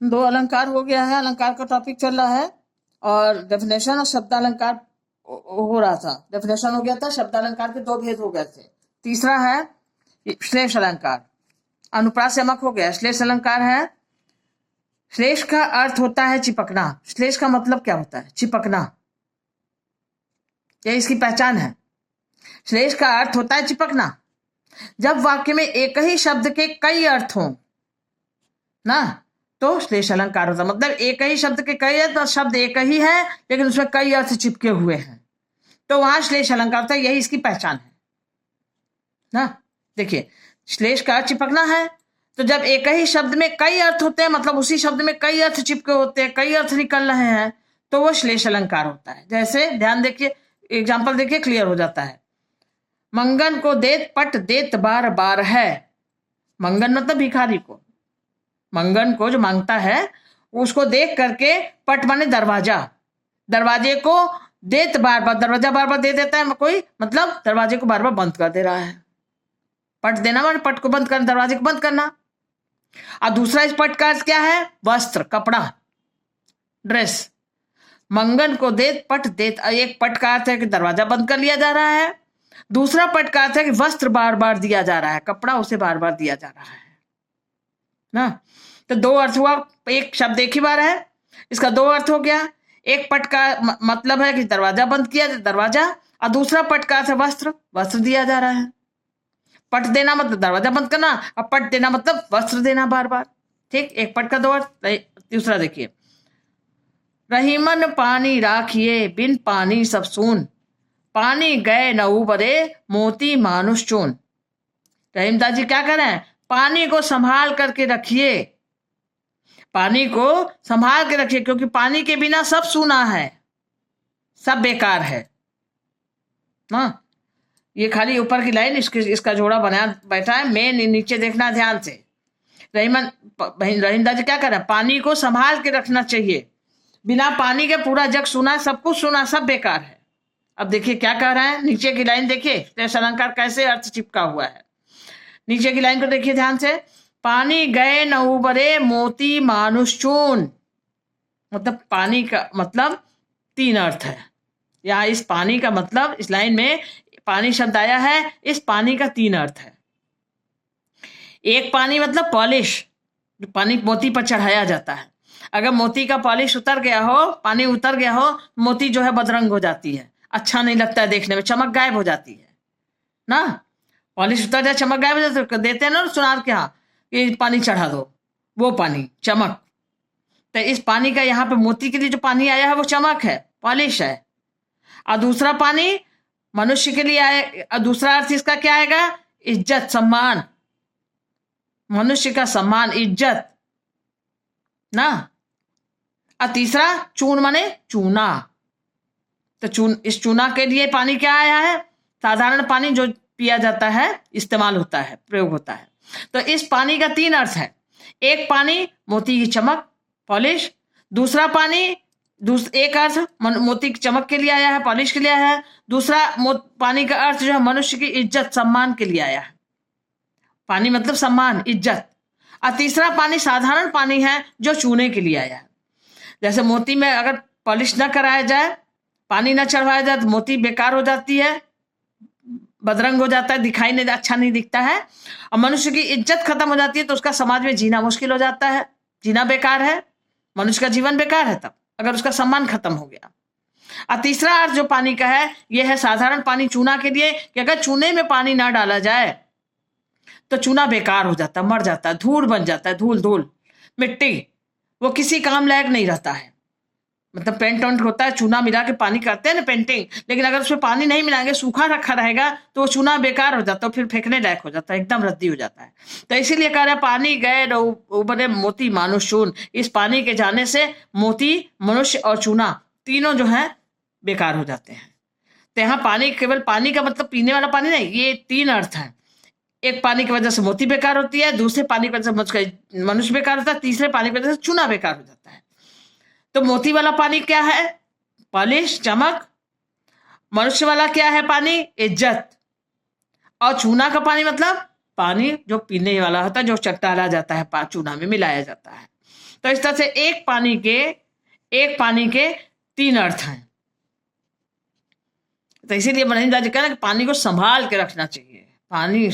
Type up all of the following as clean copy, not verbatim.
दो अलंकार हो गया है, अलंकार का टॉपिक चल रहा है और डेफिनेशन और शब्दालंकार हो रहा था। डेफिनेशन हो गया था, शब्दालंकार के दो भेद हो गए थे। तीसरा है श्लेष अलंकार। अनुप्रास यमक हो गया। श्लेष अलंकार है, श्लेष का अर्थ होता है चिपकना। श्लेष का मतलब क्या होता है? चिपकना, यह इसकी पहचान है। श्लेष का अर्थ होता है चिपकना। जब वाक्य में एक ही शब्द के कई अर्थ हों ना, तो श्लेष अलंकार होता है। मतलब एक ही शब्द के कई अर्थ, शब्द एक ही है लेकिन उसमें कई अर्थ चिपके हुए हैं, तो वहां श्लेष अलंकार होता है। यही इसकी पहचान है ना। देखिए, श्लेष का अर्थ चिपकना है, तो जब एक ही शब्द में कई अर्थ होते हैं, मतलब उसी शब्द में कई अर्थ चिपके होते हैं, कई अर्थ निकल रहे हैं, तो वो श्लेष अलंकार होता है। जैसे ध्यान देखिए, एग्जाम्पल देखिए, क्लियर हो जाता है। मंगन को देत पट देत बार बार है। मंगन मतलब भिखारी को, मंगन को जो मांगता है उसको देख करके, पट माने दरवाजा, दरवाजे को देत बार बार, दरवाजा बार बार दे देता है कोई, मतलब दरवाजे को बार बार बंद कर दे रहा है। पट देना माने पट को बंद करना, दरवाजे को बंद करना। और दूसरा इस पट का अर्थ क्या है? वस्त्र, कपड़ा, ड्रेस। मंगन को देत पट देत, एक पट का अर्थ है कि दरवाजा बंद कर लिया जा रहा है, दूसरा पट का अर्थ है कि वस्त्र बार बार दिया जा रहा है, कपड़ा उसे बार बार दिया जा रहा है ना। तो दो अर्थ हुआ, एक शब्द एक ही बार है, इसका दो अर्थ हो गया। एक पट का मतलब है कि दरवाजा बंद किया, दरवाजा, और दूसरा पट का अर्थ है वस्त्र, वस्त्र दिया जा रहा है। पट देना मतलब दरवाजा बंद करना, और पट देना मतलब वस्त्र देना बार बार। ठीक, एक पट का दो अर्थ। दूसरा देखिए, रहीमन पानी राखिए बिन पानी सब सून, पानी गए न उबरे मोती मानुष चून। रहीमदास जी क्या कर रहे हैं? पानी को संभाल करके रखिए, पानी को संभाल के रखिए, क्योंकि पानी के बिना सब सूना है, सब बेकार है ना। ये खाली ऊपर की लाइन, इसका जोड़ा बना बैठा है, मेन नीचे देखना ध्यान से। रहीमदास जी क्या कर रहे हैं? पानी को संभाल के रखना चाहिए, बिना पानी के पूरा जग सूना, सब कुछ सूना, सब बेकार है। अब देखिए क्या कह रहा है, नीचे की लाइन देखिए, श्लेष अलंकार कैसे अर्थ चिपका हुआ है। नीचे की लाइन को देखिए ध्यान से, पानी गए न उबरे मोती मानुष चून। मतलब पानी का मतलब तीन अर्थ है। यहाँ इस पानी का मतलब, इस लाइन में पानी शब्द आया है, इस पानी का तीन अर्थ है। एक पानी मतलब पॉलिश, जो पानी मोती पर चढ़ाया जाता है। अगर मोती का पॉलिश उतर गया हो, पानी उतर गया हो, मोती जो है बदरंग हो जाती है, अच्छा नहीं लगता है देखने में, चमक गायब हो जाती है ना। पॉलिश उतर जाए, चमक गायब हो जाती है, देते हैं ना सुनार के यहाँ, ये पानी चढ़ा दो, वो पानी चमक। तो इस पानी का यहाँ पे मोती के लिए जो पानी आया है वो चमक है, पॉलिश है। और दूसरा पानी मनुष्य के लिए आए, दूसरा अर्थ इसका क्या आएगा? इज्जत, सम्मान, मनुष्य का सम्मान, इज्जत ना। और तीसरा चून माने चूना। तो इस चूना के लिए पानी क्या आया है? साधारण पानी जो पिया जाता है, इस्तेमाल होता है, प्रयोग होता है। तो इस पानी का तीन अर्थ है। एक पानी मोती की चमक, पॉलिश, दूसरा पानी एक अर्थ मोती की चमक के लिए आया है, पॉलिश के लिए आया है, दूसरा पानी का अर्थ जो है मनुष्य की इज्जत, सम्मान के लिए आया है। पानी मतलब सम्मान, इज्जत। और तीसरा पानी साधारण पानी है जो चूने के लिए आया है। जैसे मोती में अगर पॉलिश ना कराया जाए, पानी ना चढ़वाया जाए, तो मोती बेकार हो जाती है, बदरंग हो जाता है, दिखाई नहीं, अच्छा नहीं दिखता है, और मनुष्य की इज्जत खत्म हो जाती है, तो उसका समाज में जीना मुश्किल हो जाता है, जीना बेकार है, मनुष्य का जीवन बेकार है तब, अगर उसका सम्मान खत्म हो गया। और तीसरा अर्थ जो पानी का है, यह है साधारण पानी चूना के लिए, कि अगर चूने में पानी ना डाला जाए तो चूना बेकार हो जाता है, मर जाता है, धूल बन जाता है, धूल धूल मिट्टी, वो किसी काम लायक नहीं रहता है। मतलब पेंट वेंट होता है, चूना मिला के पानी करते हैं ना पेंटिंग, लेकिन अगर उसमें पानी नहीं मिलाएंगे, सूखा रखा रहेगा, तो वो चूना बेकार हो जाता है, फिर फेंकने लायक हो जाता है, एकदम रद्दी हो जाता है। तो इसीलिए कह रहा है पानी गए उबरे मोती मानुष चून। इस पानी के जाने से मोती, मनुष्य और चूना तीनों जो है बेकार हो जाते हैं। तो यहाँ पानी, केवल पानी का मतलब पीने वाला पानी नहीं, ये तीन अर्थ है। एक पानी की वजह से मोती बेकार होती है, दूसरे पानी की वजह से मनुष्य बेकार होता है, तीसरे पानी की वजह से चूना बेकार हो जाता है। तो मोती वाला पानी क्या है? पॉलिश, चमक। मनुष्य वाला क्या है पानी? इज्जत। और चूना का पानी मतलब पानी जो पीने वाला होता है, जो चट्टाला जाता है, चूना में मिलाया जाता है। तो इस तरह से एक पानी के 3 अर्थ हैं। तो इसीलिए रहीमदास जी कह रहे हैं कि पानी को संभाल के रखना चाहिए। पानी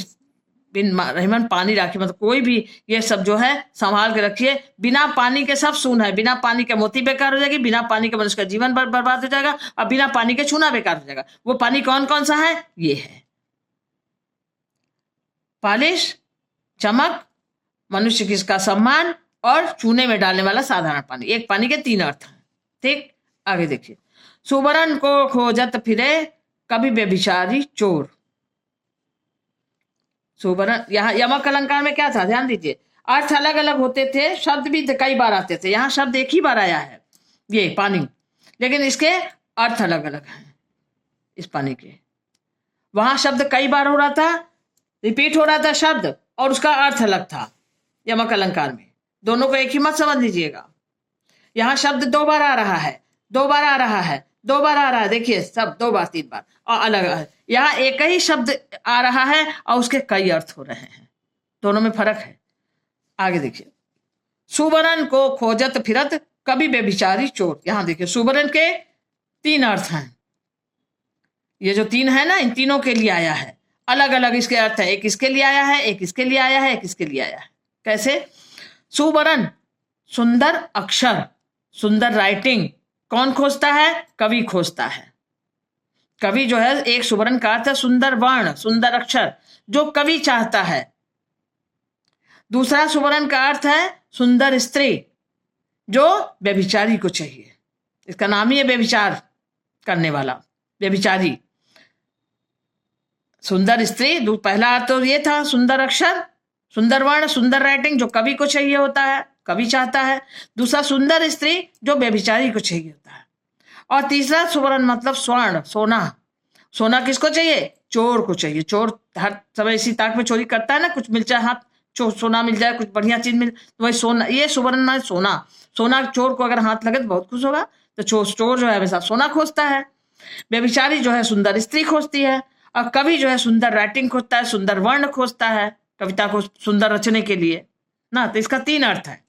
बिन रहीमन पानी राखी, मतलब कोई भी ये सब जो है संभाल के रखिए। बिना पानी के सब शून्य है, बिना पानी के मोती बेकार हो जाएगी, बिना पानी के मनुष्य का जीवन बर्बाद हो जाएगा, और बिना पानी के छूना बेकार हो जाएगा। वो पानी कौन कौन सा है? ये है पालिश, चमक, मनुष्य की इसका सम्मान, और चूने में डालने वाला साधारण पानी। एक पानी के 3 अर्थ हैं। ठीक, आगे देखिए। सुवर्ण को खोजत फिरे कभी व्यभिचारी चोर। सुवर्ण, यहाँ यमक अलंकार में क्या था? ध्यान दीजिए, अर्थ अलग अलग होते थे, शब्द भी कई बार आते थे। यहाँ शब्द एक ही बार आया है, ये पानी, लेकिन इसके अर्थ अलग अलग हैं इस पानी के। वहां शब्द कई बार हो रहा था, रिपीट हो रहा था शब्द, और उसका अर्थ अलग था यमक अलंकार में। दोनों को एक ही मत समझ लीजिएगा। यहाँ शब्द 2 बार आ रहा है, 2 बार आ रहा है, 2 बार आ रहा है, देखिए सब 2 बार 3 बार, और अलग है। यहाँ एक ही शब्द आ रहा है और उसके कई अर्थ हो रहे हैं, दोनों में फर्क है। आगे देखिए, सुवर्ण को खोजत फिरत कभी व्यभिचारी चोर। यहाँ देखिए, सुवर्ण के 3 अर्थ हैं। ये जो 3 है ना, इन तीनों के लिए आया है, अलग अलग इसके अर्थ है। एक इसके लिए आया है, एक इसके लिए आया है, एक इसके लिए आया है। कैसे? सुवर्ण, सुंदर अक्षर, सुंदर राइटिंग कौन खोजता है? कवि खोजता है। कवि जो है, एक सुवर्ण का अर्थ है सुंदर वर्ण, सुंदर अक्षर, जो कवि चाहता है। दूसरा सुवर्ण का अर्थ है सुंदर स्त्री, जो व्यभिचारी को चाहिए। इसका नाम ही है व्यभिचार करने वाला, व्यभिचारी। सुंदर स्त्री, पहला अर्थ तो ये था, सुंदर अक्षर, सुंदर वर्ण, सुंदर राइटिंग, जो कवि को चाहिए होता है, कवि चाहता है। दूसरा सुंदर स्त्री, जो व्यभिचारी को चाहिए होता है। और तीसरा सुवर्ण मतलब स्वर्ण, सोना। सोना किसको चाहिए? चोर को चाहिए। चोर हर समय इसी ताक में चोरी करता है ना, कुछ मिल जाए हाथ, सोना मिल जाए, कुछ बढ़िया चीज मिल, तो वही सोना, ये सुवर्ण है सोना। सोना चोर को अगर हाथ लगे तो बहुत खुश होगा। तो चोर जो है हमेशा सोना खोजता है, व्यभिचारी जो है सुंदर स्त्री खोजती है, और कवि जो है सुंदर राइटिंग खोजता है, सुंदर वर्ण खोजता है कविता को सुंदर रचने के लिए ना। तो इसका 3 अर्थ है,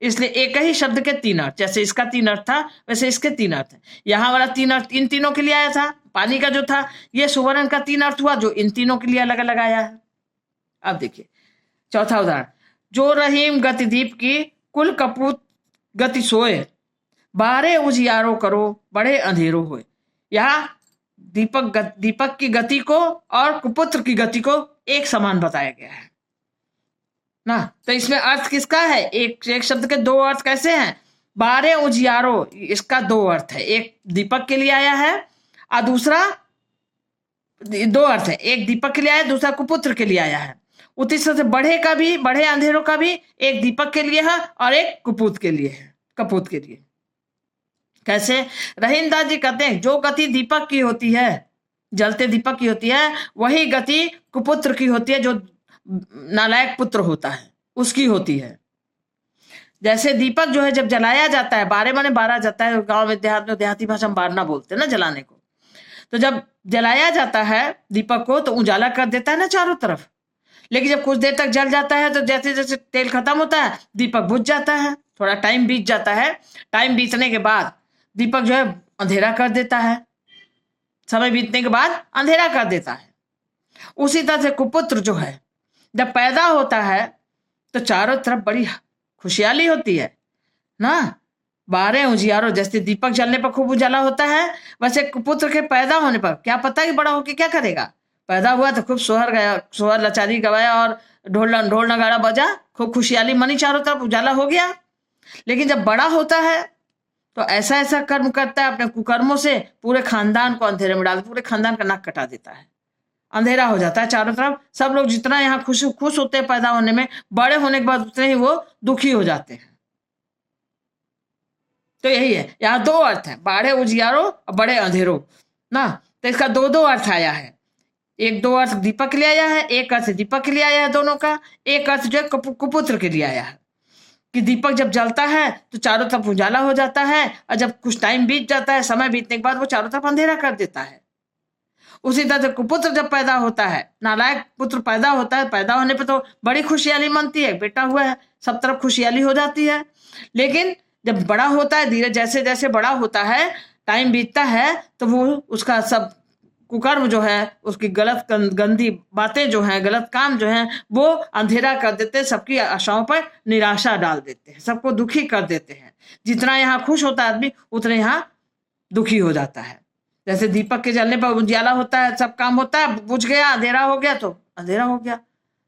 इसलिए एक ही शब्द के 3 अर्थ। जैसे इसका 3 अर्थ था, वैसे इसके 3 अर्थ है। यहाँ वाला 3 अर्थ इन तीनों के लिए आया था। पानी का जो था, ये सुवर्ण का 3 अर्थ हुआ, जो इन तीनों के लिए अलग अलग आया है। अब देखिए चौथा उदाहरण, जो रहीम गति दीप की कुल कपूत गति सोए, बारे उजियारो करो बड़े अंधेरो होए। यहाँ दीपक की गति को और कुपुत्र की गति को एक समान बताया गया है ना। तो इसमें अर्थ किसका है? एक शब्द के 2 अर्थ कैसे हैं? बारे उजियारो, इसका 2 अर्थ है। एक दीपक के लिए आया है और दूसरा, 2 अर्थ है, एक दीपक के लिए आया, दूसरा कुपुत्र के लिए आया है। उसी तरह से बढ़े का भी, बढ़े अंधेरों का भी, एक दीपक के लिए है और एक कपूत के लिए है, कपूत के लिए। कैसे? रहीमदास जी कहते हैं, जो गति दीपक की होती है, जलते दीपक की होती है, वही गति कुपुत्र की होती है, जो नालायक पुत्र होता है उसकी होती है। जैसे दीपक जो है जब जलाया जाता है, बारे माने बारा जाता है, गांव में देहात में देहाती भाषा में बारना बोलते हैं ना जलाने को। तो जब जलाया जाता है दीपक को, तो उजाला कर देता है ना चारों तरफ। लेकिन जब कुछ देर तक जल जाता है, तो जैसे जैसे तेल खत्म होता है, दीपक बुझ जाता है, थोड़ा टाइम बीत जाता है। टाइम बीतने के बाद दीपक जो है अंधेरा कर देता है, समय बीतने के बाद अंधेरा कर देता है। उसी तरह से कुपुत्र जो है जब पैदा होता है, तो चारों तरफ बड़ी खुशहाली होती है ना। बारे उजियारो, जैसे दीपक जलने पर खूब उजाला होता है, वैसे कुपुत्र के पैदा होने पर क्या पता कि बड़ा होकर क्या करेगा। पैदा हुआ तो खूब सोहर गया, सोहर लचारी गवाया और ढोल नगाड़ा बजा, खूब खुशहाली मनी, चारों तरफ उजाला हो गया। लेकिन जब बड़ा होता है तो ऐसा ऐसा कर्म करता है, अपने कुकर्मों से पूरे खानदान को अंधेरे में डाल, पूरे खानदान का नाक कटा देता है, अंधेरा हो जाता है चारों तरफ। सब लोग जितना यहाँ खुश होते हैं पैदा होने में, बड़े होने के बाद उतने ही वो दुखी हो जाते हैं। तो यही है, यहाँ 2 अर्थ है, बाढ़े उजियारो और बड़े अंधेरो ना। तो इसका 2 अर्थ आया है। एक 2 अर्थ दीपक के लिए आया है, एक अर्थ दीपक के लिए आया है दोनों का, एक अर्थ जो है कुपुत्र के लिए आया है कि दीपक जब जलता है तो चारों तरफ उजाला हो जाता है, और जब कुछ टाइम बीत जाता है, समय बीतने के बाद वो चारों तरफ अंधेरा कर देता है। उसी तरह से कुपुत्र जब पैदा होता है, नालायक पुत्र पैदा होता है, पैदा होने पे तो बड़ी खुशहाली मनती है, बेटा हुआ है, सब तरफ खुशहाली हो जाती है। लेकिन जब बड़ा होता है, धीरे जैसे जैसे बड़ा होता है, टाइम बीतता है, तो वो उसका सब कुकर्म जो है, उसकी गलत गंदी बातें जो हैं, गलत काम जो हैं, वो अंधेरा कर देते हैं, सबकी आशाओं पर निराशा डाल देते हैं, सबको दुखी कर देते हैं। जितना यहाँ खुश होता है आदमी, उतने यहाँ दुखी हो जाता है। जैसे दीपक के जलने पर उजियाला होता है, सब काम होता है, बुझ गया, अंधेरा हो गया तो अंधेरा हो गया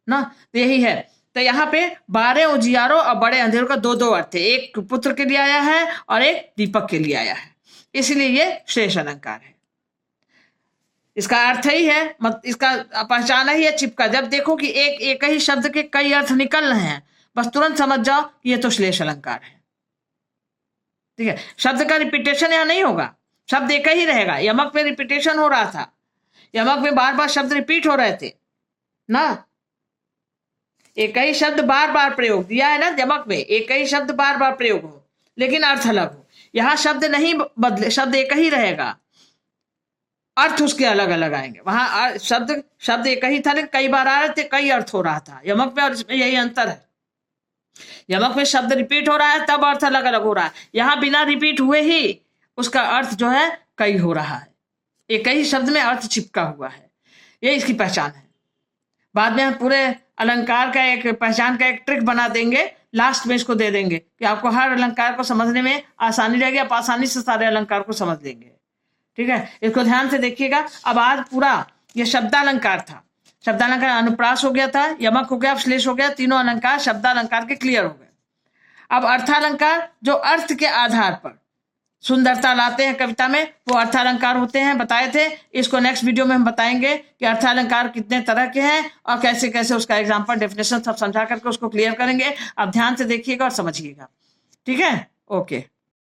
ना, तो यही है। तो यहाँ पे 12 उजियारों और बड़े अंधेरों का 2-2 अर्थ है, एक पुत्र के लिए आया है और एक दीपक के लिए आया है, इसलिए ये श्लेष अलंकार है। इसका अर्थ ही है, इसका पहचाना ही है चिपका। जब देखो कि एक ही शब्द के कई अर्थ निकल रहे हैं, बस तुरंत समझ जाओ कि ये तो श्लेष अलंकार है। ठीक है, शब्द का रिपीटेशन यहाँ नहीं होगा, शब्द एक ही रहेगा। यमक में रिपीटेशन हो रहा था, यमक में बार बार शब्द रिपीट हो रहे थे ना, एक ही शब्द बार बार प्रयोग दिया है ना यमक में, एक ही शब्द बार बार प्रयोग हो लेकिन अर्थ अलग हो। यहाँ शब्द नहीं बदले, शब्द एक ही रहेगा, अर्थ उसके अलग अलग आएंगे। वहां शब्द एक ही था लेकिन कई बार आ रहे थे, कई अर्थ हो रहा था यमक में, और इसमें यही अंतर है। यमक में शब्द रिपीट हो रहा है तब अर्थ अलग अलग हो रहा है, यहाँ बिना रिपीट हुए ही उसका अर्थ जो है कई हो रहा है, एक ही शब्द में अर्थ चिपका हुआ है। ये इसकी पहचान है। बाद में हम पूरे अलंकार का एक पहचान का एक ट्रिक बना देंगे, लास्ट में इसको दे देंगे कि आपको हर अलंकार को समझने में आसानी रहेगी, आप आसानी से सारे अलंकार को समझ लेंगे। ठीक है, इसको ध्यान से देखिएगा। अब आज पूरा ये शब्दालंकार था, शब्दालंकार अनुप्रास हो गया था, यमक हो गया, श्लेष हो गया, तीनों अलंकार शब्दालंकार के क्लियर हो गए। अब अर्थालंकार जो अर्थ के आधार पर सुंदरता लाते हैं कविता में, वो अर्थालंकार होते हैं, बताए थे। इसको नेक्स्ट वीडियो में हम बताएंगे कि अर्थालंकार कितने तरह के हैं और कैसे कैसे उसका एग्जाम्पल, डेफिनेशन सब समझा करके उसको क्लियर करेंगे। आप ध्यान से देखिएगा और समझिएगा। ठीक है, ओके।